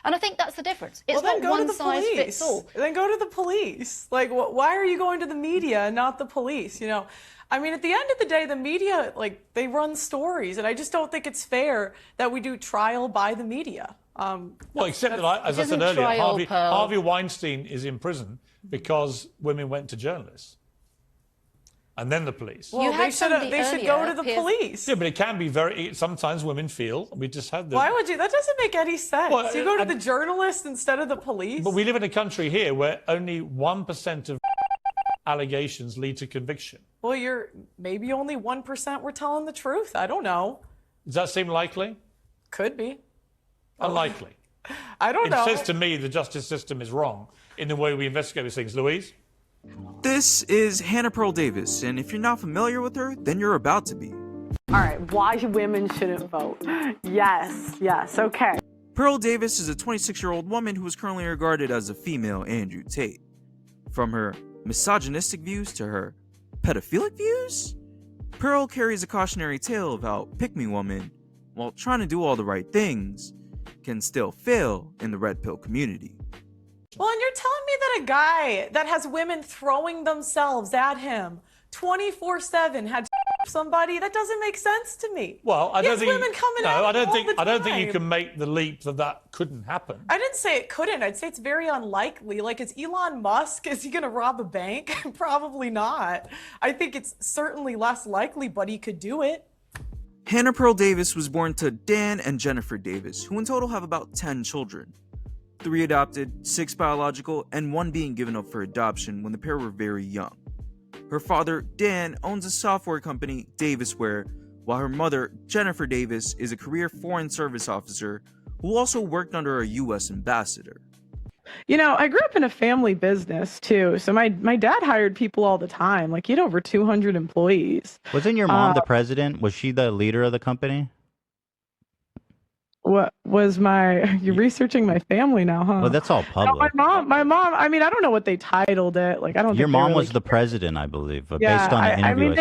And I think that's the difference. It's Well, not one size fits all. Then go to the police. Like, why are you going to the media and not the police? You know, I mean, at the end of the day, the media, like, they run stories, and I just don't think it's fair that we do trial by the media. Well, except that, as I said earlier, Harvey Weinstein is in prison because women went to journalists. And then the police. Well, they should go to the police. Yeah, but it can be sometimes women feel, we just had the... Why would you? That doesn't make any sense. Well, you go to the journalist instead of the police? But we live in a country here where only 1% of allegations lead to conviction. Well, maybe only 1% were telling the truth. I don't know. Does that seem likely? Could be. Unlikely. I don't know. It says to me the justice system is wrong in the way we investigate these things. Louise? This is Hannah Pearl Davis, and if you're not familiar with her, then you're about to be. All right, why women shouldn't vote. Yes, okay. Pearl Davis is a 26-year-old woman who is currently regarded as a female Andrew Tate. From her misogynistic views to her pedophilic views, Pearl carries a cautionary tale of how pick-me women, while trying to do all the right things, can still fail in the red pill community. Well, and you're telling me that a guy that has women throwing themselves at him 24/7 had somebody? That doesn't make sense to me. Well, I don't think women coming at him I don't think you can make the leap that couldn't happen. I didn't say it couldn't. I'd say it's very unlikely. Like, is Elon Musk, is he going to rob a bank? Probably not. I think it's certainly less likely, but he could do it. Hannah Pearl Davis was born to Dan and Jennifer Davis, who in total have about 10 children. 3 adopted, 6 biological, and 1 being given up for adoption when the pair were very young. Her father, Dan, owns a software company, Davisware, while her mother, Jennifer Davis, is a career foreign service officer who also worked under a U.S. ambassador. You know, I grew up in a family business too, so my dad hired people all the time. Like, he had over 200 employees. Wasn't your mom the president? Was she the leader of the company? What was you're researching my family now, huh? Well, that's all public. No, my mom, I mean, I don't know what they titled it. Like, I don't Your think mom really was the president, I believe, but yeah, based on an interview. I mean,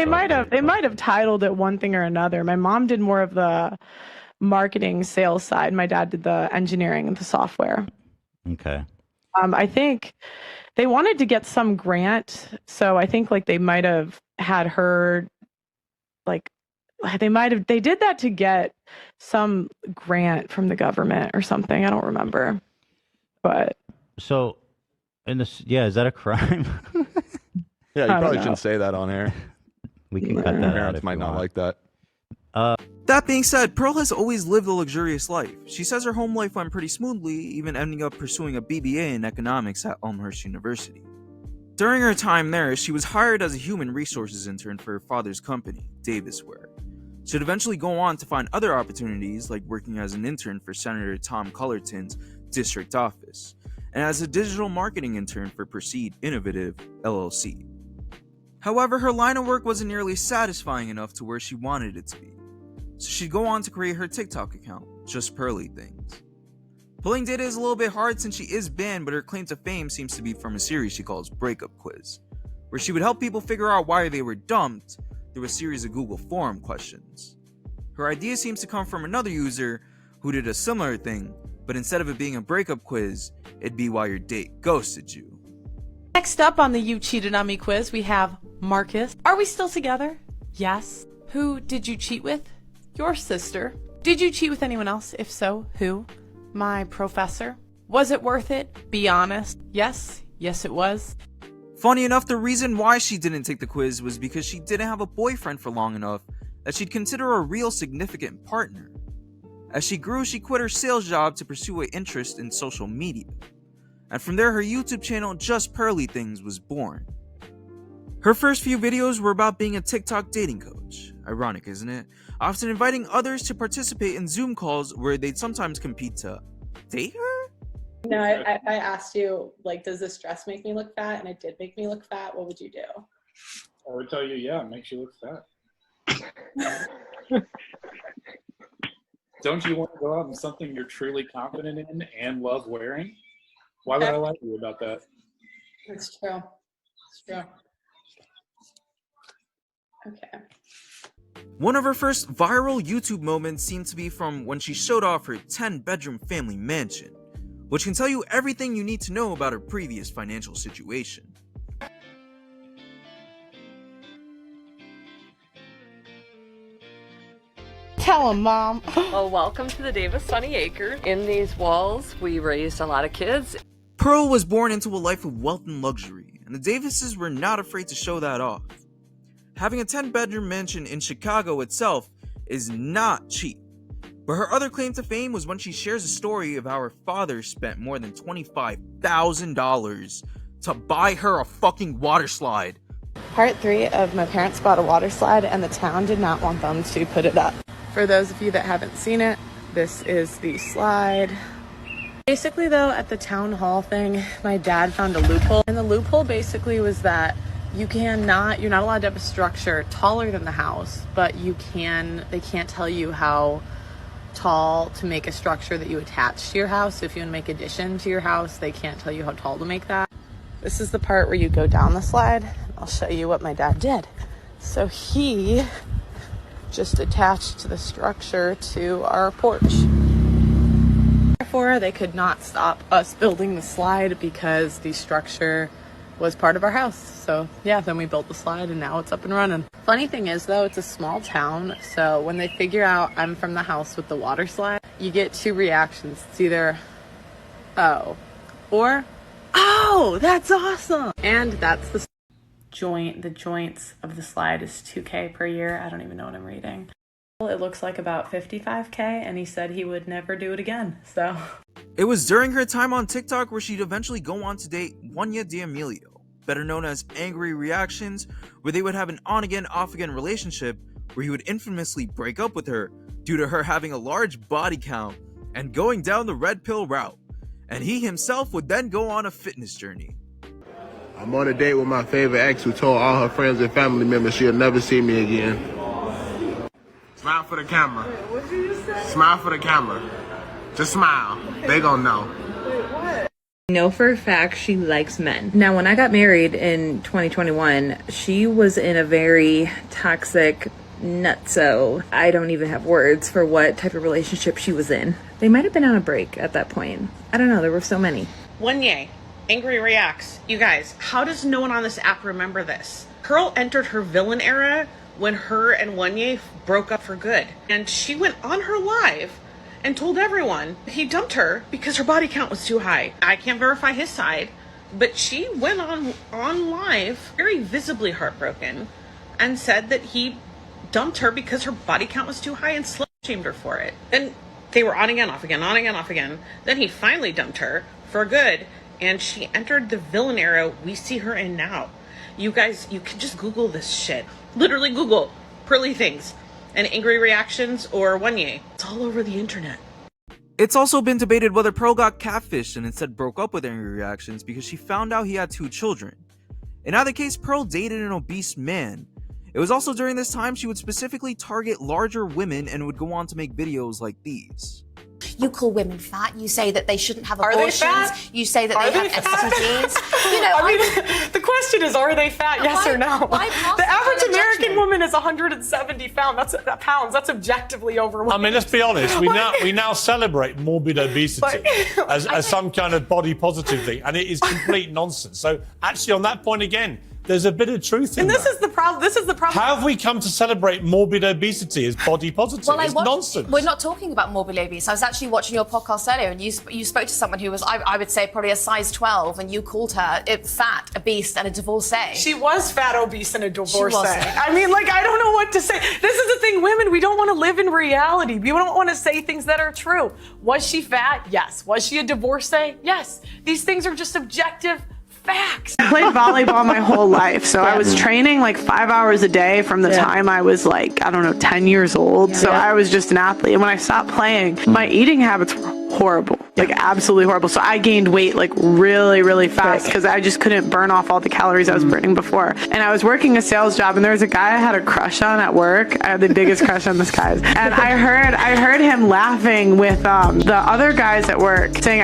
they might have titled it one thing or another. My mom did more of the marketing sales side. My dad did the engineering and the software. Okay. I think they wanted to get some grant, so I think like they might have had her like they did that to get some grant from the government or something. I don't remember. But so is that a crime? Yeah, you probably shouldn't say that on air. We can cut that out. Parents might not like that. That being said, Pearl has always lived a luxurious life. She says her home life went pretty smoothly, even ending up pursuing a BBA in economics at Elmhurst University. During her time there, she was hired as a human resources intern for her father's company, Davisware. She'd eventually go on to find other opportunities, like working as an intern for Senator Tom Cullerton's district office, and as a digital marketing intern for Proceed Innovative, LLC. However, her line of work wasn't nearly satisfying enough to where she wanted it to be. So she'd go on to create her TikTok account, JustPearlyThings. Pulling data is a little bit hard since she is banned, but her claim to fame seems to be from a series she calls Breakup Quiz, where she would help people figure out why they were dumped through a series of Google forum questions. Her idea seems to come from another user who did a similar thing, but instead of it being a breakup quiz, it'd be why your date ghosted you. Next up on the You Cheated on Me quiz, we have Marcus. Are we still together? Yes. Who did you cheat with? Your sister. Did you cheat with anyone else? If so, who? My professor. Was it worth it? Be honest. Yes. Yes, it was. Funny enough, the reason why she didn't take the quiz was because she didn't have a boyfriend for long enough that she'd consider a real significant partner. As she grew, she quit her sales job to pursue an interest in social media. And from there, her YouTube channel, JustPearlyThings, was born. Her first few videos were about being a TikTok dating coach. Ironic, isn't it? Often inviting others to participate in Zoom calls where they'd sometimes compete to date her? No, I asked you, like, does this dress make me look fat? And it did make me look fat. What would you do? I would tell you, yeah, it makes you look fat. Don't you want to go out in something you're truly confident in and love wearing? Why would I lie to you about that? It's true. It's true. Okay. One of her first viral YouTube moments seemed to be from when she showed off her 10-bedroom family mansion, which can tell you everything you need to know about her previous financial situation. Tell him, Mom. Well, welcome to the Davis Sunny Acre. In these walls, we raised a lot of kids. Pearl was born into a life of wealth and luxury, and the Davises were not afraid to show that off. Having a 10-bedroom mansion in Chicago itself is not cheap, but her other claim to fame was when she shares a story of how her father spent more than $25,000 to buy her a fucking water slide. Part 3 of my parents bought a water slide and the town did not want them to put it up. For those of you that haven't seen it, this is the slide. Basically though, at the town hall thing, my dad found a loophole, and the loophole basically was that you're not allowed to have a structure taller than the house, but they can't tell you how tall to make a structure that you attach to your house. So if you want to make addition to your house, they can't tell you how tall to make that. This is the part where you go down the slide. I'll show you what my dad did. So he just attached the structure to our porch. Therefore, they could not stop us building the slide because the structure was part of our house. So yeah, then we built the slide and now it's up and running. Funny thing is though, it's a small town, so when they figure out I'm from the house with the water slide, you get 2 reactions. It's either, oh, or, oh, that's awesome. And that's the joints of the slide is $2K per year. I don't even know what I'm reading. It looks like about $55K, and he said he would never do it again, so. It was during her time on TikTok where she'd eventually go on to date Wanya D'Amelio, better known as Angry Reactions, where they would have an on-again, off-again relationship where he would infamously break up with her due to her having a large body count and going down the red pill route, and he himself would then go on a fitness journey. I'm on a date with my favorite ex who told all her friends and family members she'll never see me again. Smile for the camera. Wait, what did you just say? Smile for the camera. Just smile. They gonna know. Wait, what? I know for a fact she likes men. Now, when I got married in 2021, she was in a very toxic, nutso. I don't even have words for what type of relationship she was in. They might have been on a break at that point. I don't know. There were so many. Wanya, Angry Reacts. You guys, how does no one on this app remember this? Pearl entered her villain era when her and Wanya broke up for good. And she went on her live and told everyone he dumped her because her body count was too high. I can't verify his side, but she went on live very visibly heartbroken and said that he dumped her because her body count was too high and slut-shamed her for it. And they were on again, off again, on again, off again. Then he finally dumped her for good, and she entered the villain era we see her in now. You guys, you can just Google this shit. Literally Google Pearly Things and Angry Reactions or Wanya. It's all over the internet. It's also been debated whether Pearl got catfished and instead broke up with Angry Reactions because she found out he had 2 children. In either case, Pearl dated an obese man. It was also during this time she would specifically target larger women and would go on to make videos like these. You call women fat. You say that they shouldn't have Are abortions. they fat? You say that Are they they have fat? STDs. You know, I mean, the question is, are they fat? Yes or no? The average American woman is 170 pounds. That's objectively overweight. I mean, let's be honest. We now celebrate morbid obesity as some kind of body positive thing, and it is complete nonsense. So actually, on that point again, there's a bit of truth in and that. This is the problem. How have we come to celebrate morbid obesity as body positive? Well, it's nonsense. We're not talking about morbid obese. I was actually watching your podcast earlier, and you spoke to someone who was, I would say, probably a size 12, and you called her fat, obese, and a divorcee. She was fat, obese, and a divorcee. wasn't. I mean, I don't know what to say. This is the thing, women, we don't want to live in reality. We don't want to say things that are true. Was she fat? Yes. Was she a divorcee? Yes. These things are just objective facts. I played volleyball my whole life, so I was training 5 hours a day from the time I was 10 years old. So I was just an athlete. And when I stopped playing, my eating habits were horrible, absolutely horrible. So I gained weight really, really fast because I just couldn't burn off all the calories I was burning before. And I was working a sales job, and there was a guy I had a crush on at work. I had the biggest crush on this guy, and I heard him laughing with the other guys at work, saying,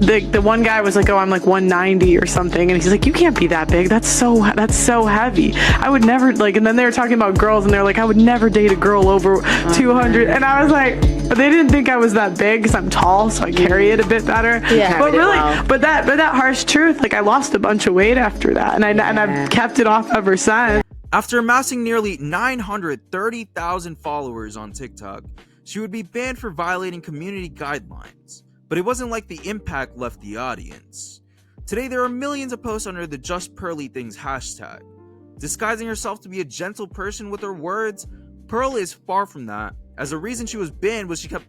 the one guy was like, oh, I'm like 190 or something, and he's like, you can't be that big. That's so heavy. I would never like. And then they were talking about girls, and they're like, I would never date a girl over 200. And I was like, but they didn't think I was that big because I'm tall, so I carry it a bit better. Yeah, but really, but that harsh truth, like I lost a bunch of weight after that, and I've kept it off ever since. After amassing nearly 930,000 followers on TikTok, she would be banned for violating community guidelines. But it wasn't like the impact left the audience. Today there are millions of posts under the JustPearlyThings hashtag. Disguising herself to be a gentle person with her words, Pearl is far from that, as the reason she was banned was she kept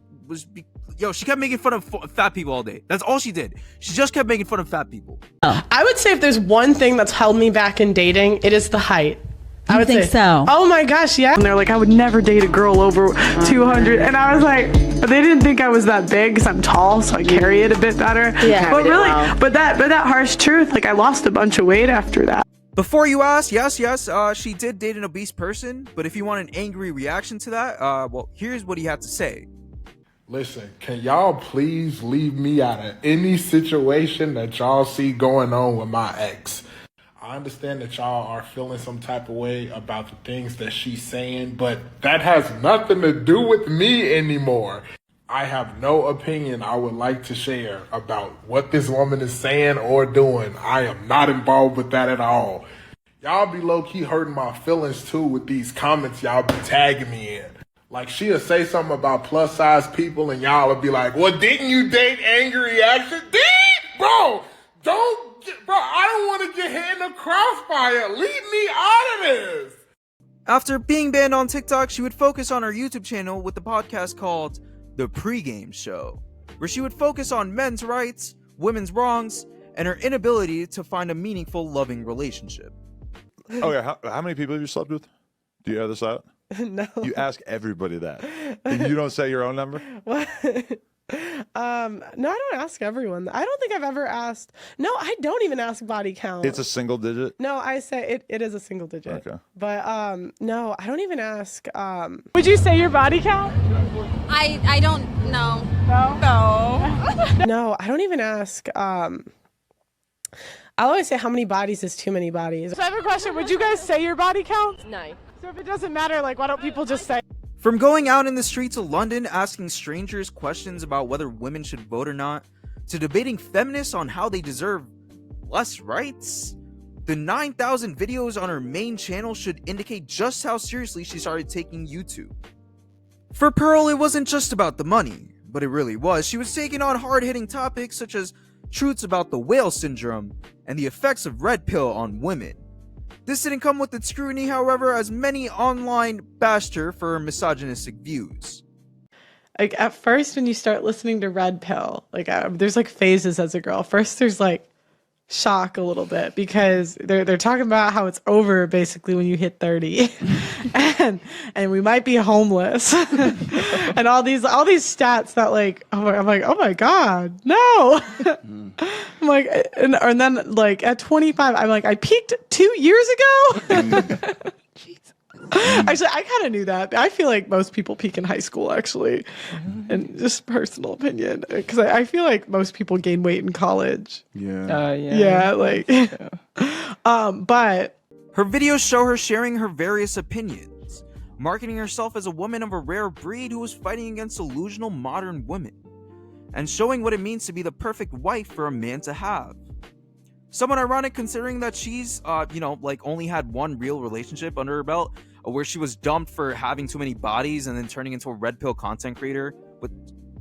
making fun of fat people all day. That's all she did. She just kept making fun of fat people. I would say if there's one thing that's held me back in dating, it is the height. I would think say so. Oh my gosh, yeah. And they're like, I would never date a girl over 200. And I was like, but they didn't think I was that big because I'm tall, so I carry it a bit better. Yeah, but really, but that harsh truth, like I lost a bunch of weight after that. Before you ask, yes, she did date an obese person, but if you want an angry reaction to that, well, here's what he had to say. Listen, can y'all please leave me out of any situation that y'all see going on with my ex? I understand that y'all are feeling some type of way about the things that she's saying, but that has nothing to do with me anymore. I have no opinion I would like to share about what this woman is saying or doing. I am not involved with that at all. Y'all be low-key hurting my feelings too with these comments y'all be tagging me in. Like she'll say something about plus-size people and y'all will be like, well, didn't you date angry reaction? Bro, I don't want to get hit in the crossfire. Leave me out of this. After being banned on TikTok, she would focus on her YouTube channel with the podcast called The Pre-Game Show, where she would focus on men's rights, women's wrongs, and her inability to find a meaningful, loving relationship. Okay, how many people have you slept with? Do you have this out? No. You ask everybody that. And you don't say your own number? What? No, I don't ask everyone. I don't think I've ever asked. No, I don't even ask body count. It's a single digit? No, I say it is a single digit. Okay. But no, I don't even ask. Would you say your body count? I don't know. No. No, I don't even ask. I'll always say how many bodies is too many bodies. So I have a question. Would you guys say your body count? No. So if it doesn't matter, like, why don't people just say? From going out in the streets of London asking strangers questions about whether women should vote or not, to debating feminists on how they deserve less rights, the 9,000 videos on her main channel should indicate just how seriously she started taking YouTube. For Pearl, it wasn't just about the money, but it really was. She was taking on hard-hitting topics such as truths about the whale syndrome and the effects of red pill on women. This didn't come with its scrutiny, however, as many online bashed her for her misogynistic views. Like at first, when you start listening to Red Pill, like there's like phases as a girl. First, there's like shock a little bit because they're talking about how it's over basically when you hit 30, and we might be homeless, and all these stats that like I'm like, oh my god, no. I'm like, and then like at 25, I'm like, I peaked 2 years ago. Actually, I kind of knew that. I feel like most people peak in high school, actually, and just personal opinion, because I feel like most people gain weight in college. Yeah. Like, but her videos show her sharing her various opinions, marketing herself as a woman of a rare breed who was fighting against delusional modern women, and showing what it means to be the perfect wife for a man to have. Somewhat ironic considering that she's, only had one real relationship under her belt, where she was dumped for having too many bodies and then turning into a red pill content creator. But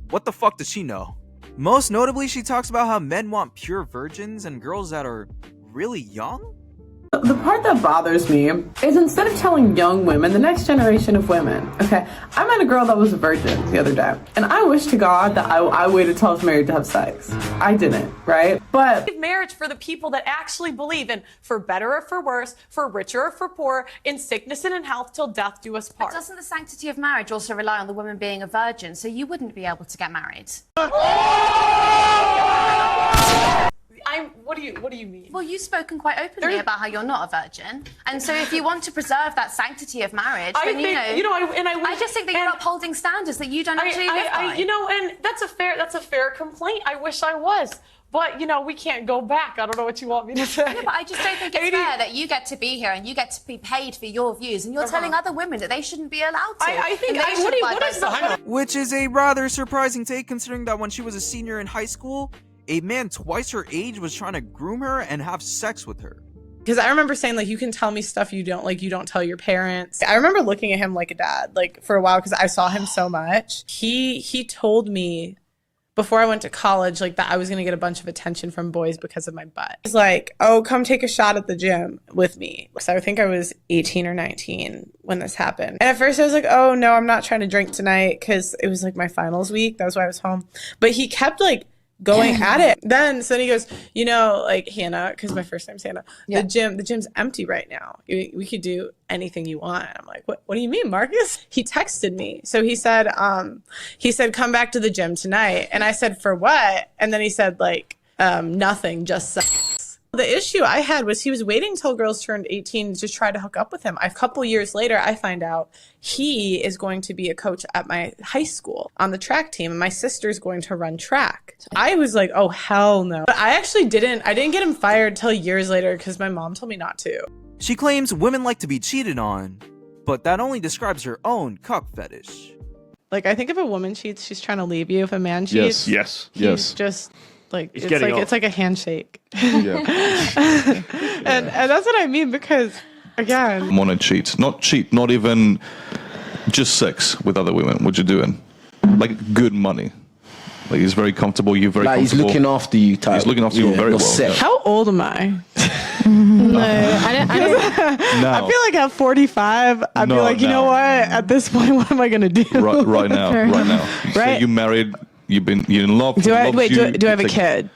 what the fuck does she know? Most notably, she talks about how men want pure virgins and girls that are really young. The part that bothers me is instead of telling young women, the next generation of women, okay, I met a girl that was a virgin the other day, and I wish to God that I waited till I was married to have sex. I didn't, right? But marriage for the people that actually believe in for better or for worse, for richer or for poor, in sickness and in health till death do us part. But doesn't the sanctity of marriage also rely on the woman being a virgin, so you wouldn't be able to get married? What do do you mean? Well, you've spoken quite openly about how you're not a virgin, and so if you want to preserve that sanctity of marriage, then I just think that you're upholding standards that you don't actually live by. And that's a fair complaint. I wish I was. But, we can't go back. I don't know what you want me to say. Yeah, but I just don't think it's fair that you get to be here and you get to be paid for your views, and you're telling other women that they shouldn't be allowed to. I think Which is a rather surprising take, considering that when she was a senior in high school, a man twice her age was trying to groom her and have sex with her. Because I remember saying, like, you can tell me stuff you don't tell your parents. I remember looking at him like a dad, like, for a while, because I saw him so much. He told me before I went to college, like, that I was going to get a bunch of attention from boys because of my butt. He's like, oh, come take a shot at the gym with me. So I think I was 18 or 19 when this happened. And at first I was like, oh, no, I'm not trying to drink tonight, because it was like my finals week. That was why I was home. But he kept like going at it. So then he goes, like, Hannah, because my first name's Hannah, the gym's empty right now. We could do anything you want. I'm like, what do you mean, Marcus? He texted me. So he said, come back to the gym tonight. And I said, for what? And then he said, like, nothing, just sex. The issue I had was he was waiting till girls turned 18 to try to hook up with him. A couple years later, I find out he is going to be a coach at my high school on the track team, and my sister's going to run track. I was like, oh, hell no. But I didn't get him fired till years later because my mom told me not to. She claims women like to be cheated on, but that only describes her own cuck fetish. Like, I think if a woman cheats, she's trying to leave you. If a man cheats, yes. he's just... Like, it's like a handshake. Yeah. and that's what I mean, because again, Want to cheat, not even just sex with other women. What you doing? Like good money. Like he's very comfortable. You're very comfortable. He's looking after you. Type. He's looking after you very well. Yeah. How old am I? No, I feel like at 45, I'd be like, you know what? At this point, what am I gonna do? Right now. Right. You married. You're in love. Do I have a kid?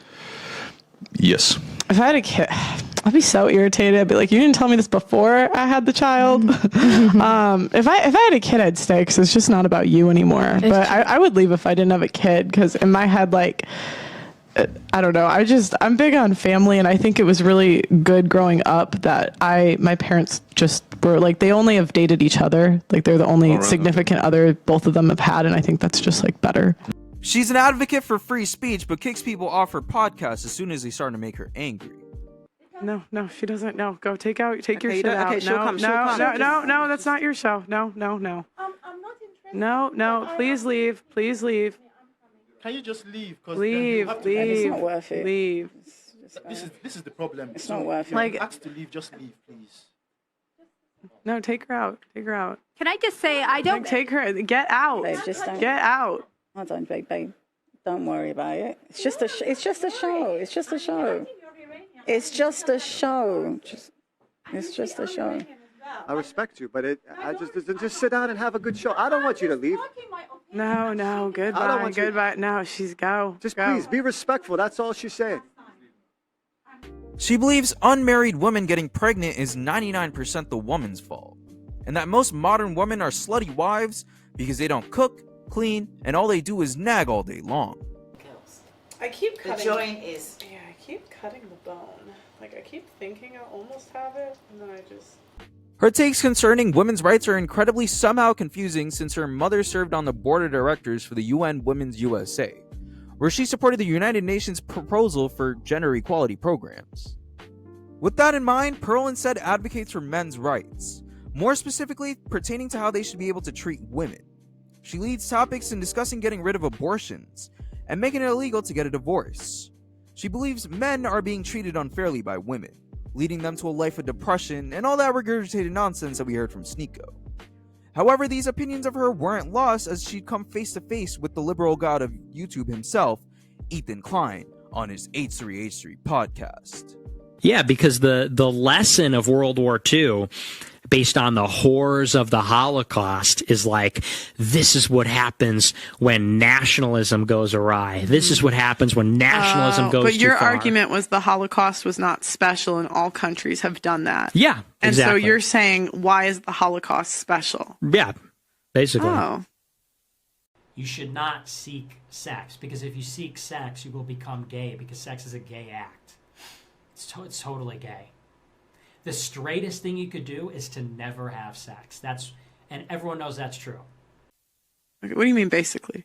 Yes. If I had a kid, I'd be so irritated. I'd be like, you didn't tell me this before I had the child. If I had a kid, I'd stay, because it's just not about you anymore. But I would leave if I didn't have a kid, because in my head, like, I don't know. I'm big on family, and I think it was really good growing up that my parents just were like, they only have dated each other. Like, they're the only significant other both of them have had, and I think that's just like better. She's an advocate for free speech, but kicks people off her podcast as soon as they start to make her angry. No, she doesn't. No, go take your shit out. Okay, she'll come. No, that's not your show. No. I'm not interested. No, please leave. Please leave. Can you just leave? Leave. It's not worth it. Leave. This is the problem. It's not worth it. Like, asked to leave, just leave, please. No, take her out. Can I just say, I don't... Take her. Get out. Babe, just don't. Get out. I don't, babe. Don't worry about it. It's just a show. It's just a show. It's just a show. It's just a show. I respect you, but I just sit down and have a good show. I don't want you to leave. No, goodbye. No, she's go. Just please be respectful. That's all she's saying. She believes unmarried women getting pregnant is 99% the woman's fault, and that most modern women are slutty wives because they don't cook, clean, and all they do is nag all day long. I keep cutting. The joint is... Yeah, I keep cutting the bone. Like, I keep thinking I almost have it, and then I just... Her takes concerning women's rights are incredibly somehow confusing, since her mother served on the board of directors for the UN Women's USA, where she supported the United Nations proposal for gender equality programs. With that in mind, Pearl instead advocates for men's rights, more specifically pertaining to how they should be able to treat women. She leads topics in discussing getting rid of abortions and making it illegal to get a divorce. She believes men are being treated unfairly by women, leading them to a life of depression and all that regurgitated nonsense that we heard from Sneeko. However, these opinions of her weren't lost, as she'd come face to face with the liberal god of YouTube himself, Ethan Klein, on his H3H3 podcast. Yeah, because the lesson of World War II, based on the horrors of the Holocaust, is like, this is what happens when nationalism goes awry. This is what happens when nationalism goes too far. But your argument was the Holocaust was not special, and all countries have done that. Yeah, and exactly. so you're saying, why is the Holocaust special? Yeah, basically. Oh. You should not seek sex, because if you seek sex, you will become gay, because sex is a gay act. It's totally gay. The straightest thing you could do is to never have sex. And everyone knows that's true. What do you mean, basically?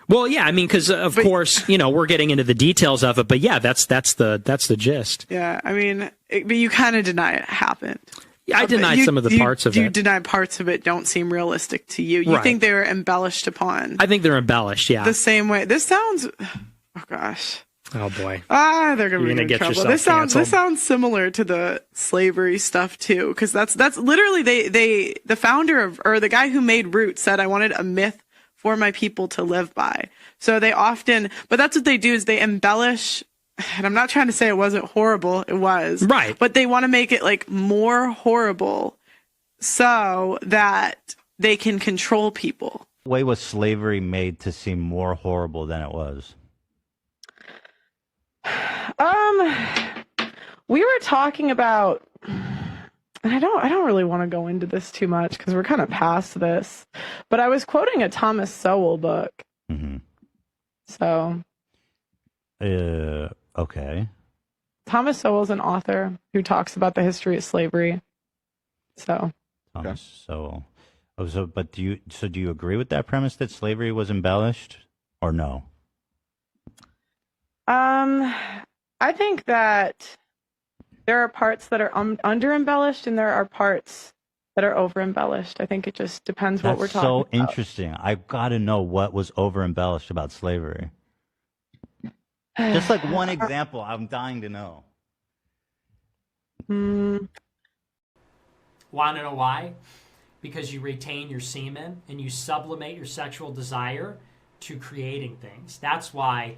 Well, yeah, I mean, because of course, we're getting into the details of it, but yeah, that's the gist. Yeah, I mean, but you kind of deny it happened. Yeah, I denied some of the parts of it. You deny parts of it don't seem realistic to you. You think they were embellished upon. I think they're embellished, yeah. The same way. This sounds, oh gosh. Oh boy. They're gonna get trouble. This sounds similar to the slavery stuff too, because that's literally the founder or the guy who made Roots said, I wanted a myth for my people to live by. So they often, but that's what they do is they embellish, and I'm not trying to say it wasn't horrible, it was. Right. But they want to make it like more horrible so that they can control people. Way was slavery made to seem more horrible than it was? We were talking about, and I don't really want to go into this too much because we're kind of past this, but I was quoting a Thomas Sowell book. Mm-hmm. So. Okay. Thomas Sowell's an author who talks about the history of slavery. So. Thomas Sowell. Oh, do you agree with that premise that slavery was embellished, or no? I think that there are parts that are under embellished and there are parts that are over embellished. I think it just depends what we're talking about. That's so interesting. I've got to know what was over embellished about slavery. Just like one example, I'm dying to know. Want to know why? Because you retain your semen and you sublimate your sexual desire to creating things. That's why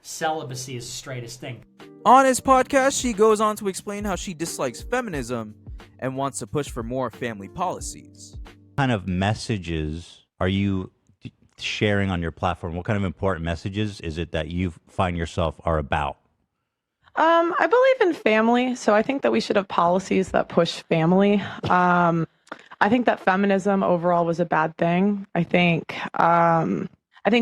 celibacy is the straightest thing. On his podcast, she goes on to explain how she dislikes feminism and wants to push for more family policies. What kind of messages are you sharing on your platform? What kind of important messages is it that you find yourself are about? I believe in family, so I think that we should have policies that push family. I think that feminism overall was a bad thing. I think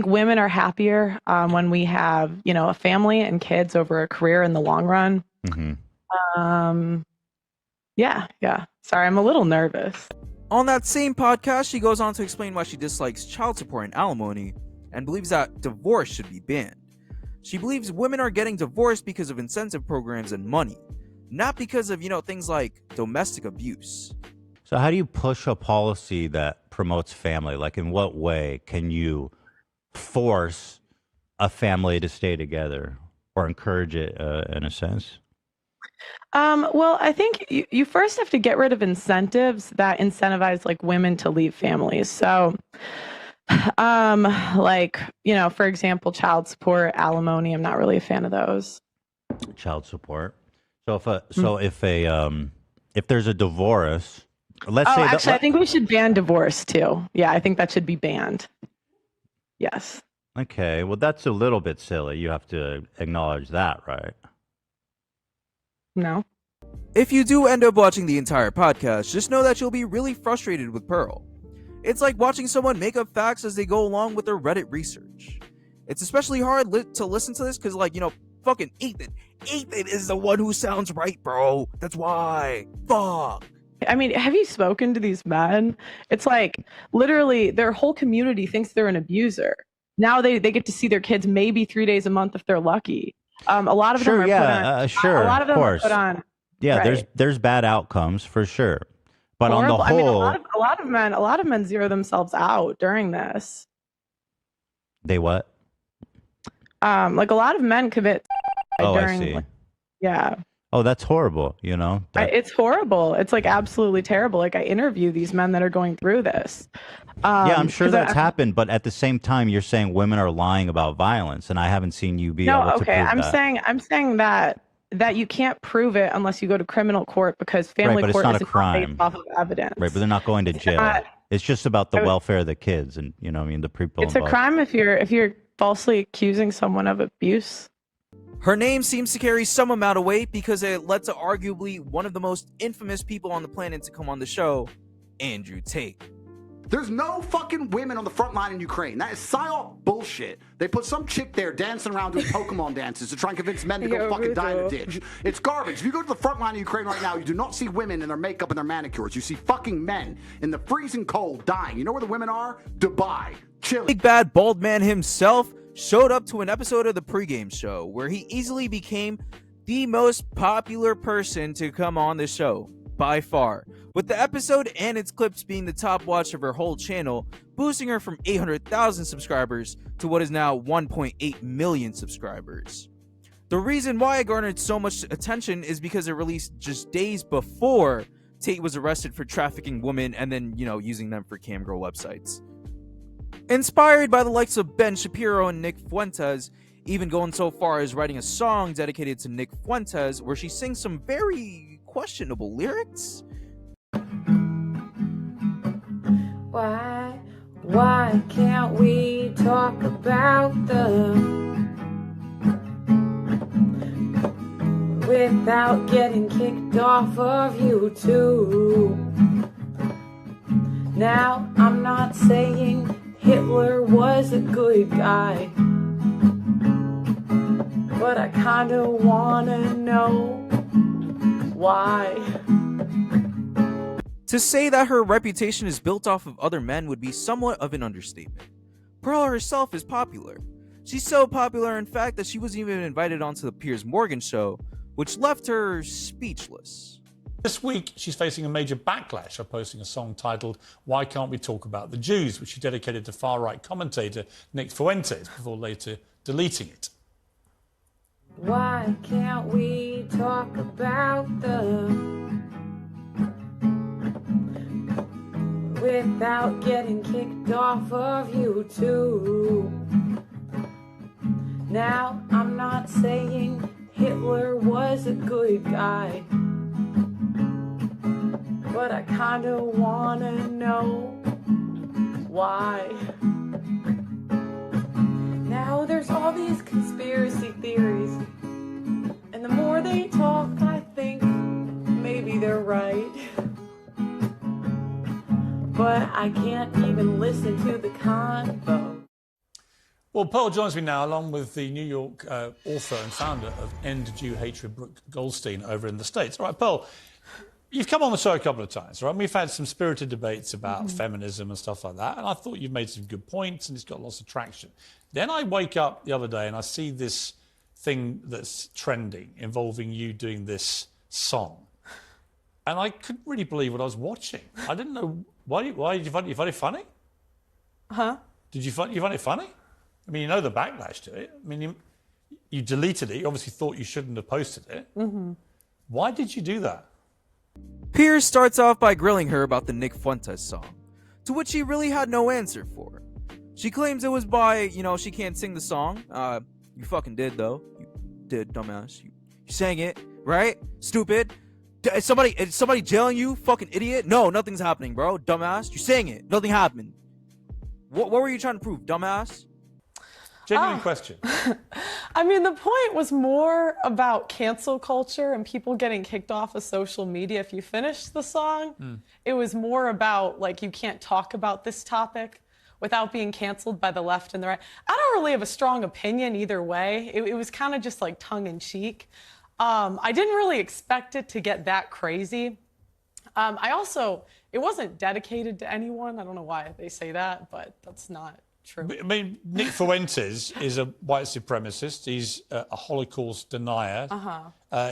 women are happier when we have, a family and kids over a career in the long run. Mm-hmm. Yeah. Sorry, I'm a little nervous. On that same podcast, she goes on to explain why she dislikes child support and alimony and believes that divorce should be banned. She believes women are getting divorced because of incentive programs and money, not because of, things like domestic abuse. So how do you push a policy that promotes family? Like, in what way can you force a family to stay together or encourage it in a sense? Well, I think you first have to get rid of incentives that incentivize women to leave families. So, for example, child support, alimony, I'm not really a fan of those. Child support. So if there's a divorce, let's say actually, I think we should ban divorce too. Yeah, I think that should be banned. Yes. Okay, well, that's a little bit silly. You have to acknowledge that, right? No. If you do end up watching the entire podcast, just know that you'll be really frustrated with Pearl. It's like watching someone make up facts as they go along with their Reddit research. It's especially hard to listen to this because, fucking Ethan is the one who sounds right, bro. That's why. Fuck. I mean, have you spoken to these men? It's literally their whole community thinks they're an abuser. Now they get to see their kids maybe 3 days a month if they're lucky. A lot of them are put on. Sure, a lot of them are put on. Yeah, right. there's bad outcomes for sure, but horrible. On the whole, a lot of men zero themselves out during this. They what? A lot of men commit. I see. Yeah. Oh, that's horrible. It's horrible. It's absolutely terrible. I interview these men that are going through this. Yeah, I'm sure that's happened, but at the same time, you're saying women are lying about violence, and I haven't seen you be able to prove that. I'm saying that you can't prove it unless you go to criminal court because family court is a crime based off of evidence. Right, but they're not going to jail. It's just about the welfare of the kids and the people. It's involved. A crime if you're falsely accusing someone of abuse. Her name seems to carry some amount of weight because it led to arguably one of the most infamous people on the planet to come on the show, Andrew Tate. There's no fucking women on the front line in Ukraine. That is psyop bullshit. They put some chick there dancing around doing Pokemon dances to try and convince men to go fucking die in a ditch. It's garbage. If you go to the front line of Ukraine right now, you do not see women in their makeup and their manicures. You see fucking men in the freezing cold dying. You know where the women are? Dubai. Chilling. Big bad bald man himself showed up to an episode of the pregame show where he easily became the most popular person to come on the show by far, with the episode and its clips being the top watch of her whole channel, boosting her from 800,000 subscribers to what is now 1.8 million subscribers. The reason why it garnered so much attention is because it released just days before Tate was arrested for trafficking women and then, using them for camgirl websites. Inspired by the likes of Ben Shapiro and Nick Fuentes, even going so far as writing a song dedicated to Nick Fuentes where she sings some very questionable lyrics. Why can't we talk about without getting kicked off of YouTube? Now, I'm not saying Hitler was a good guy, but I kinda wanna know why. To say that her reputation is built off of other men would be somewhat of an understatement. Pearl herself is popular. She's so popular, in fact, that she was even invited onto the Piers Morgan show, which left her speechless. This week, she's facing a major backlash for posting a song titled Why Can't We Talk About the Jews, which she dedicated to far-right commentator Nick Fuentes before later deleting it. Why can't we talk about without getting kicked off of YouTube? Now, I'm not saying Hitler was a good guy, but I kinda wanna know why. Now there's all these conspiracy theories, and the more they talk, I think maybe they're right. But I can't even listen to the convo. Well, Pearl joins me now, along with the New York author and founder of End Jew Hatred, Brooke Goldstein, over in the States. All right, Pearl, you've come on the show a couple of times, right? We've had some spirited debates about feminism and stuff like that, and I thought you've made some good points, and it's got lots of traction. Then I wake up the other day and I see this thing that's trending involving you doing this song, and I couldn't really believe what I was watching. I didn't know why did you find it funny? Huh? Did you find it funny? I mean, you know the backlash to it. I mean, you deleted it. You obviously thought you shouldn't have posted it. Mm-hmm. Why did you do that? Piers starts off by grilling her about the Nick Fuentes song, to which she really had no answer for. She claims it was by, she can't sing the song. You fucking did, though. You did, dumbass. You sang it, right? Stupid. Is somebody jailing you, fucking idiot? No, nothing's happening, bro. Dumbass. You sang it. Nothing happened. What were you trying to prove, dumbass? Genuine question. I mean, the point was more about cancel culture and people getting kicked off of social media if you finished the song. It was more about, like, you can't talk about this topic without being canceled by the left and the right. I don't really have a strong opinion either way. It was kind of just like tongue-in-cheek. I didn't really expect it to get that crazy. It wasn't dedicated to anyone. I don't know why they say that, but that's not true. I mean, Nick Fuentes is a white supremacist. He's a Holocaust denier.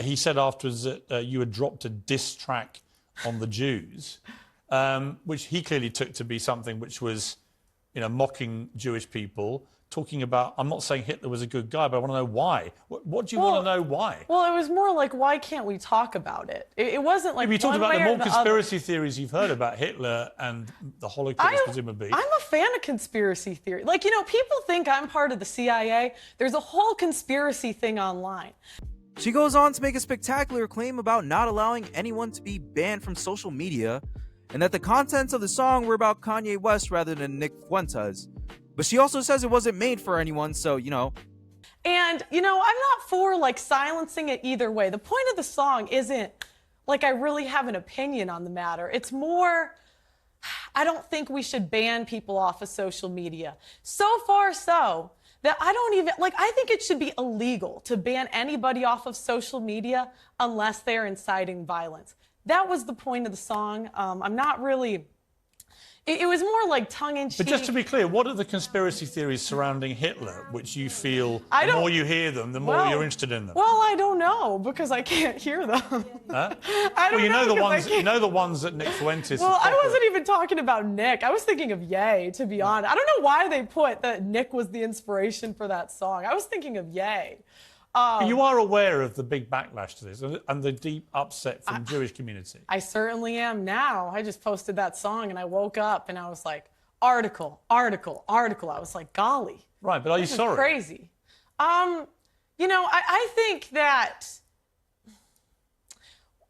He said afterwards that you had dropped a diss track on the Jews, which he clearly took to be something which was, mocking Jewish people, talking about, I'm not saying Hitler was a good guy, but I want to know why. What do you want to know why? Well, it was more like, why can't we talk about it? It wasn't like you talked about the more conspiracy other. Theories you've heard about Hitler and the Holocaust, presumably. I'm a fan of conspiracy theory. Like, people think I'm part of the CIA. There's a whole conspiracy thing online. She goes on to make a spectacular claim about not allowing anyone to be banned from social media, and that the contents of the song were about Kanye West rather than Nick Fuentes. But she also says it wasn't made for anyone, so, And, I'm not for, silencing it either way. The point of the song isn't, I really have an opinion on the matter. It's more, I don't think we should ban people off of social media. So far so that I don't even, like, I think it should be illegal to ban anybody off of social media unless they're inciting violence. That was the point of the song. I'm not really... It was more like tongue-in-cheek. But just to be clear, what are the conspiracy theories surrounding Hitler, which you feel the more you hear them, the more you're interested in them? Well, I don't know, because I can't hear them. Huh? I don't you know the ones that Nick Fuentes... Well, I wasn't even talking about Nick. I was thinking of Ye, to be honest. I don't know why they put that Nick was the inspiration for that song. I was thinking of Ye. You are aware of the big backlash to this and the deep upset from the Jewish community. I certainly am now. I just posted that song and I woke up and I was like, article. I was like, golly. Right, but are you sorry? Crazy. You know, I think that,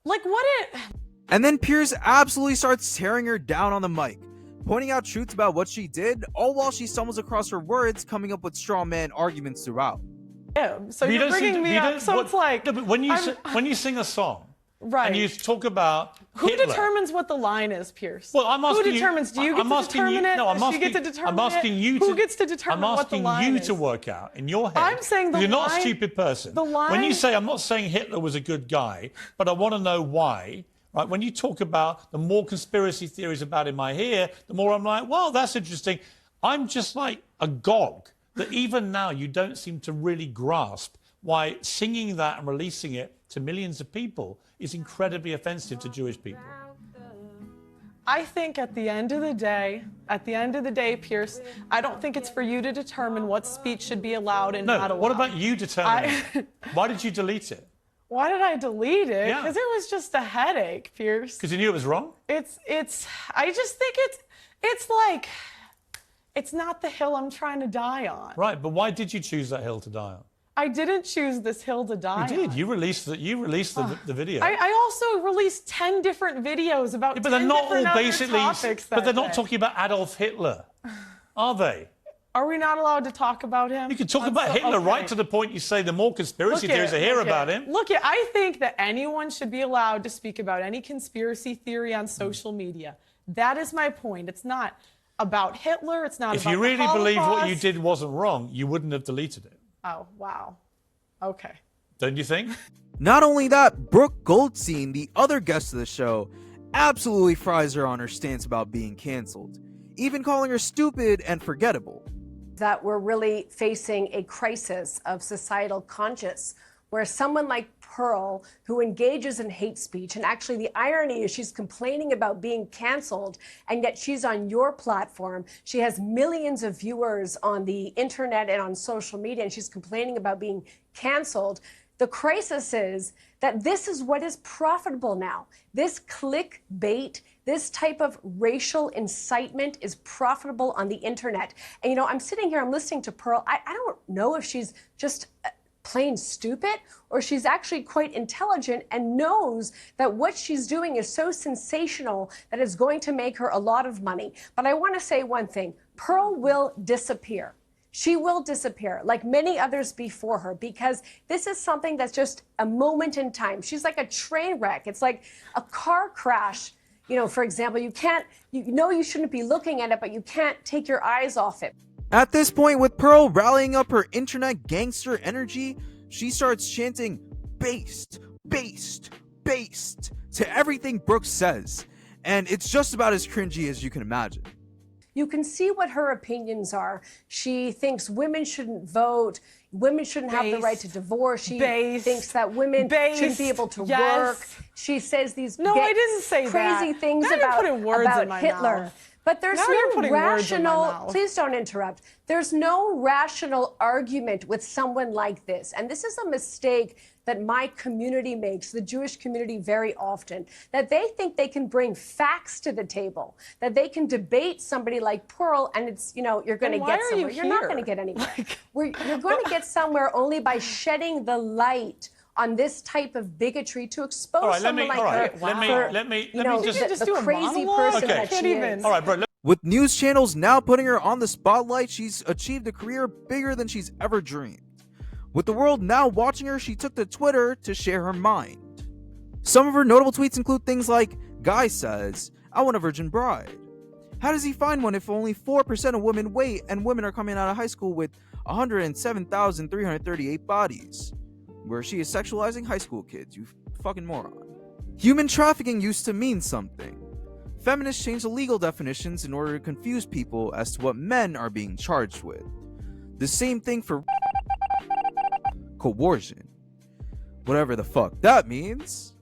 like, And then Piers absolutely starts tearing her down on the mic, pointing out truths about what she did, all while she stumbles across her words, coming up with straw man arguments throughout. So you're bringing me up, so it's like... No, but when you sing a song, right, and you talk about Who Hitler, determines what the line is, Pierce? Well, I'm asking Who determines? Do you get to determine it? No, I'm Does she asking, get to determine I'm asking it? you Who gets to determine what the line is? I'm asking you to work out in your head. I'm saying the You're not line- a stupid person. the line- When you say, I'm not saying Hitler was a good guy, but I want to know why. Right? When you talk about the more conspiracy theories about him I hear, the more I'm like, well, that's interesting. I'm just like agog that even now you don't seem to really grasp why singing that and releasing it to millions of people is incredibly offensive to Jewish people. I think at the end of the day, Pierce, I don't think it's for you to determine what speech should be allowed and not allowed. No, what about you determining? Why did you delete it? Why did I delete it? Yeah. Because it was just a headache, Pierce. Because you knew it was wrong? I just think it's like, it's not the hill I'm trying to die on. Right, but why did you choose that hill to die on? I didn't choose this hill to die on. You did. You released the video. I also released 10 different videos about 10 but they're not all different other basically. topics that But they're not day. talking about Adolf Hitler, are they? Are we not allowed to talk about him? You can talk about Hitler right to the point you say the more conspiracy theories I hear about him. Look, I think that anyone should be allowed to speak about any conspiracy theory on social media. That is my point. It's not about Hitler. It's not If about you really the believe what you Holocaust. did wasn't wrong, you wouldn't have deleted it. Oh, wow. Okay. Don't you think? Not only that, Brooke Goldstein, the other guest of the show, absolutely fries her on her stance about being canceled, even calling her stupid and forgettable. That we're really facing a crisis of societal conscience where someone like Pearl, who engages in hate speech, and actually the irony is she's complaining about being canceled, and yet she's on your platform. She has millions of viewers on the internet and on social media, and she's complaining about being canceled. The crisis is that this is what is profitable now. This clickbait, this type of racial incitement is profitable on the internet. And, you know, I'm sitting here, I'm listening to Pearl. I don't know if she's just plain stupid or she's actually quite intelligent and knows that what she's doing is so sensational that it's going to make her a lot of money. But I want to say one thing. Pearl will disappear. She will disappear, like many others before her, because this is something that's just a moment in time. She's like a train wreck. It's like a car crash. You know, for example, you know you shouldn't be looking at it, but you can't take your eyes off it. At this point, with Pearl rallying up her internet gangster energy, she starts chanting based, based, based to everything Brooke says. And it's just about as cringy as you can imagine. You can see what her opinions are. She thinks women shouldn't vote. Women shouldn't have the right to divorce. She thinks that women shouldn't be able to work. She says these I didn't say crazy that. things Now you're about putting words in my Hitler. mouth. But there's Now you're no putting words in my rational, mouth. please don't interrupt. There's no rational argument with someone like this. And this is a mistake that my community makes, the Jewish community very often, that they think they can bring facts to the table, that they can debate somebody like Pearl and it's, you know, you're going to get somewhere. You're not going to get anywhere. You're going to get somewhere only by shedding the light on this type of bigotry to expose someone like her. Let me just the crazy person that she is. All right, bro. With news channels now putting her on the spotlight, she's achieved a career bigger than she's ever dreamed. With the world now watching her, she took to Twitter to share her mind. Some of her notable tweets include things like, "Guy says, I want a virgin bride." How does he find one if only 4% of women wait and women are coming out of high school with 107,338 bodies? Where she is sexualizing high school kids, you fucking moron. Human trafficking used to mean something. Feminists changed the legal definitions in order to confuse people as to what men are being charged with. The same thing for coercion. Whatever the fuck that means.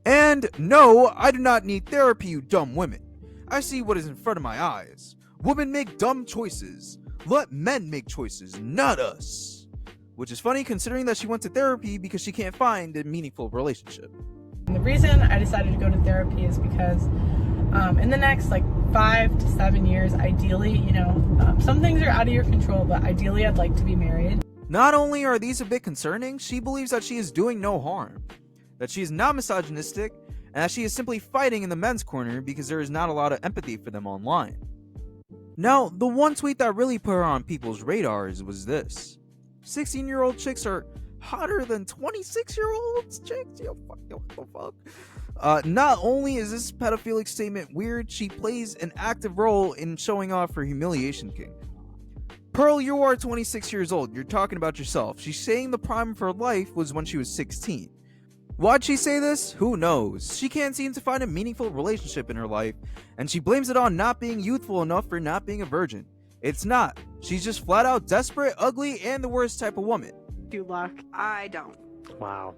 And no, I do not need therapy, you dumb women. I see what is in front of my eyes. Women make dumb choices. Let men make choices, not us. Which is funny considering that she went to therapy because she can't find a meaningful relationship. And the reason I decided to go to therapy is because in the next 5 to 7 years, ideally, some things are out of your control, but ideally I'd like to be married. Not only are these a bit concerning, she believes that she is doing no harm, that she is not misogynistic, and that she is simply fighting in the men's corner because there is not a lot of empathy for them online. Now, the one tweet that really put her on people's radars was this. 16-year-old chicks are hotter than 26-year-olds chicks? Yo, what the fuck? Not only is this pedophilic statement weird, she plays an active role in showing off her humiliation king. Pearl, you are 26 years old. You're talking about yourself. She's saying the prime of her life was when she was 16. Why'd she say this? Who knows? She can't seem to find a meaningful relationship in her life, and she blames it on not being youthful enough for not being a virgin. It's not. She's just flat out desperate, ugly, and the worst type of woman. Do luck. I don't. Wow.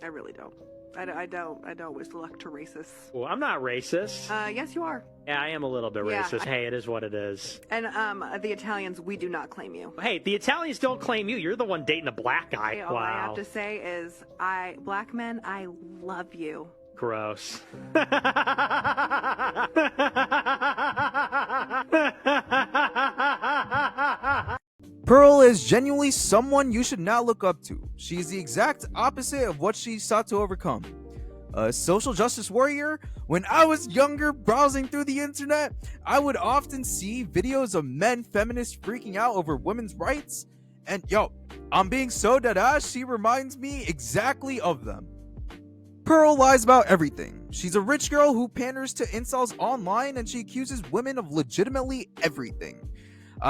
I really don't. I don't wish luck to racists. Well, I'm not racist. Yes, you are. Yeah, I am a little bit racist. Hey, it is what it is. And the Italians, we do not claim you. Hey, the Italians don't claim you. You're the one dating a black guy. Hey, all I have to say is, black men, I love you. Gross. Pearl is genuinely someone you should not look up to. She is the exact opposite of what she sought to overcome. A social justice warrior? When I was younger, browsing through the internet, I would often see videos of men feminists freaking out over women's rights. And yo, I'm being so deadass, she reminds me exactly of them. Pearl lies about everything. She's a rich girl who panders to incels online, and she accuses women of legitimately everything.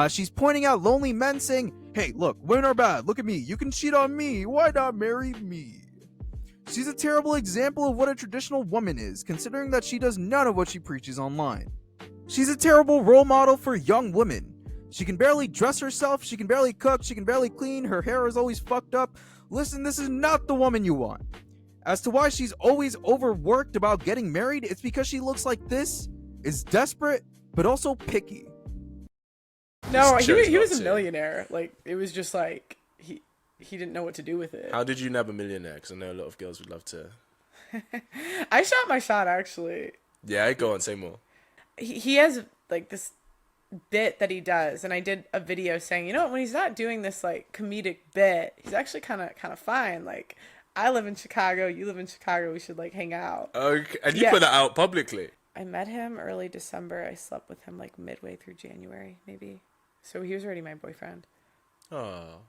She's pointing out lonely men saying, hey, look, women are bad. Look at me. You can cheat on me. Why not marry me? She's a terrible example of what a traditional woman is, considering that she does none of what she preaches online. She's a terrible role model for young women. She can barely dress herself. She can barely cook. She can barely clean. Her hair is always fucked up. Listen, this is not the woman you want. As to why she's always overworked about getting married, it's because she looks like this, is desperate, but also picky. No, he was a millionaire. It was just he didn't know what to do with it. How did you nab a millionaire? Because I know a lot of girls would love to. I shot my shot, actually. Yeah, go on, say more. He has this bit that he does, and I did a video saying, when he's not doing this comedic bit, he's actually kind of fine. I live in Chicago, you live in Chicago, we should hang out. Okay, and you put that out publicly. I met him early December. I slept with him midway through January, maybe. So he was already my boyfriend. Oh.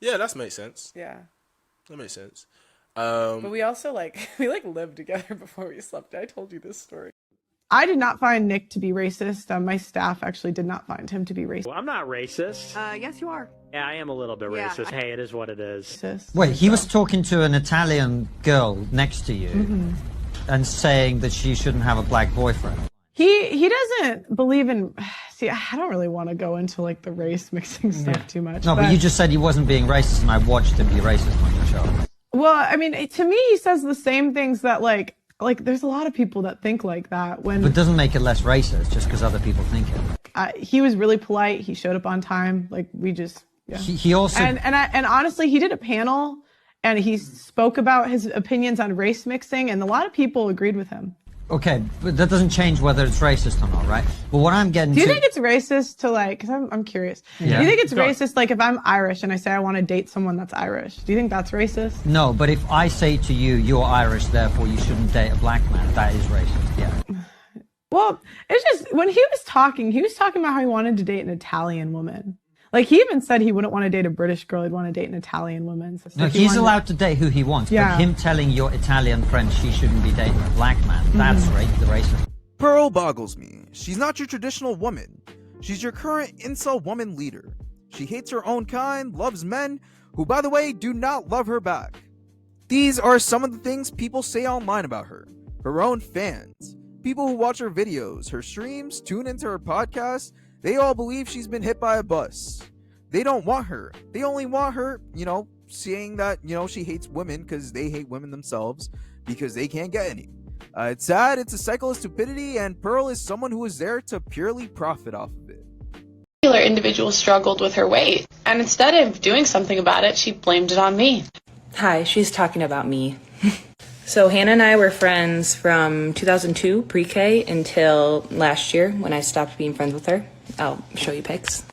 Yeah, that makes sense. Yeah. That makes sense. But we also we lived together before we slept. I told you this story. I did not find Nick to be racist. My staff actually did not find him to be racist. Well, I'm not racist. Yes, you are. Yeah, I am a little bit racist. Hey, it is what it is. Wait, he was talking to an Italian girl next to you and saying that she shouldn't have a black boyfriend. He doesn't believe in... See, I don't really want to go into the race mixing stuff too much. No, but you just said he wasn't being racist, and I watched him be racist on your show. Well, I mean, to me, he says the same things that there's a lot of people that think like that. But it doesn't make it less racist just because other people think it. He was really polite. He showed up on time. We just... Yeah. He also... And honestly, he did a panel, and he spoke about his opinions on race mixing, and a lot of people agreed with him. Okay, but that doesn't change whether it's racist or not, right? But what I'm getting Do you think it's racist to because I'm curious. Yeah. Do you think it's racist if I'm Irish and I say I want to date someone that's Irish? Do you think that's racist? No, but if I say to you, you're Irish, therefore you shouldn't date a black man, that is racist, yeah. Well, it's just, when he was talking about how he wanted to date an Italian woman. He even said he wouldn't want to date a British girl, he'd want to date an Italian woman. So no, he's allowed to date who he wants, but him telling your Italian friend she shouldn't be dating a black man, that's the racist. Pearl boggles me. she's not your traditional woman. She's your current incel woman leader. She hates her own kind, loves men, who, by the way, do not love her back. These are some of the things people say online about her. Her own fans, people who watch her videos, her streams, tune into her podcasts, they all believe she's been hit by a bus. They don't want her. They only want her, saying that, she hates women because they hate women themselves because they can't get any. It's sad, it's a cycle of stupidity, and Pearl is someone who is there to purely profit off of it. Particular individual struggled with her weight, and instead of doing something about it, she blamed it on me. Hi, she's talking about me. So Hannah and I were friends from 2002, pre-K, until last year when I stopped being friends with her. I'll show you pics.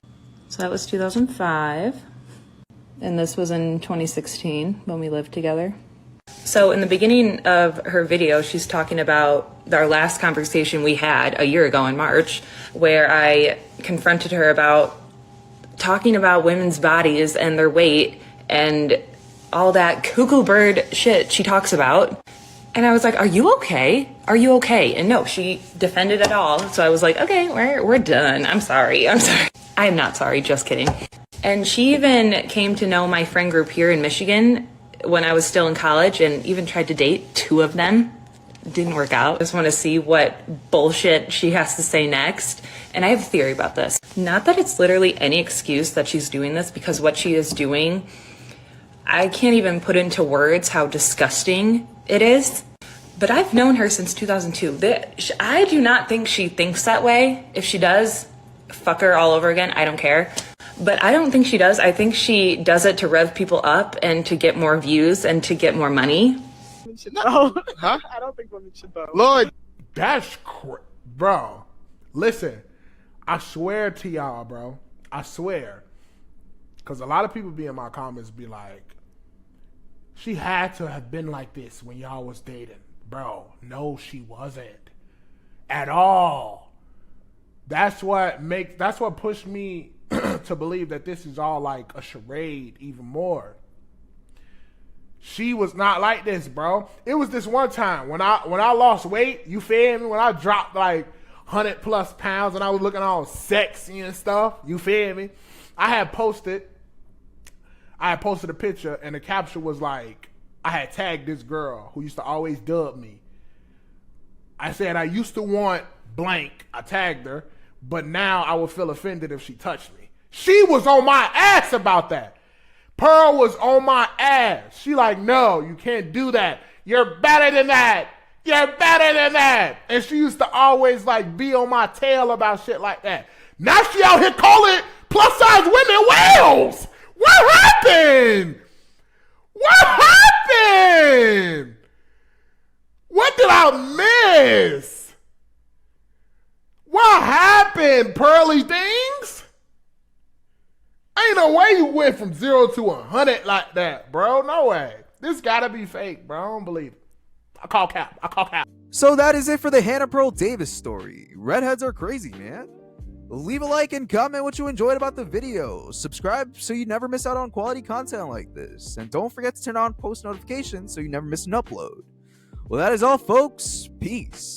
So that was 2005, and this was in 2016 when we lived together. So in the beginning of her video, she's talking about our last conversation we had a year ago in March, where I confronted her about talking about women's bodies and their weight and all that cuckoo bird shit she talks about. And I was like, are you okay? Are you okay? And no, she defended it all. So I was like, okay, we're done. I'm sorry. I am not sorry, just kidding. And she even came to know my friend group here in Michigan when I was still in college and even tried to date 2 of them. Didn't work out. I just want to see what bullshit she has to say next. And I have a theory about this. Not that it's literally any excuse that she's doing this, because what she is doing, I can't even put into words how disgusting it is. But I've known her since 2002. I do not think she thinks that way. If she does, fuck her all over again. I don't care. But I don't think she does. I think she does it to rev people up and to get more views and to get more money. No. Huh? I don't think women should vote. Lord, that's bro. Listen, I swear to y'all, bro. I swear. Because a lot of people be in my comments be like, she had to have been like this when y'all was dating. Bro, no, she wasn't. At all. That's what pushed me to believe that this is all like a charade even more. She was not like this, bro. It was this one time when I lost weight, you feel me? When I dropped like 100+ pounds and I was looking all sexy and stuff, you feel me? I had posted a picture and the caption was like, I had tagged this girl who used to always dub me. I said, I used to want blank. I tagged her, but now I would feel offended if she touched me. She was on my ass about that. Pearl was on my ass. She like, no, you can't do that. You're better than that. You're better than that. And she used to always like be on my tail about shit like that. Now she out here calling plus size women whales. What happened? What happened? What did I miss? What happened, Pearly Things? Ain't no way you went from 0 to 100 like that, bro. No way. This gotta be fake, bro. I don't believe it. I call cap. So that is it for the Hannah Pearl Davis story. Redheads are crazy, man. Leave a like and comment what you enjoyed about the video. Subscribe so you never miss out on quality content like this. And don't forget to turn on post notifications so you never miss an upload. Well, that is all, folks. Peace.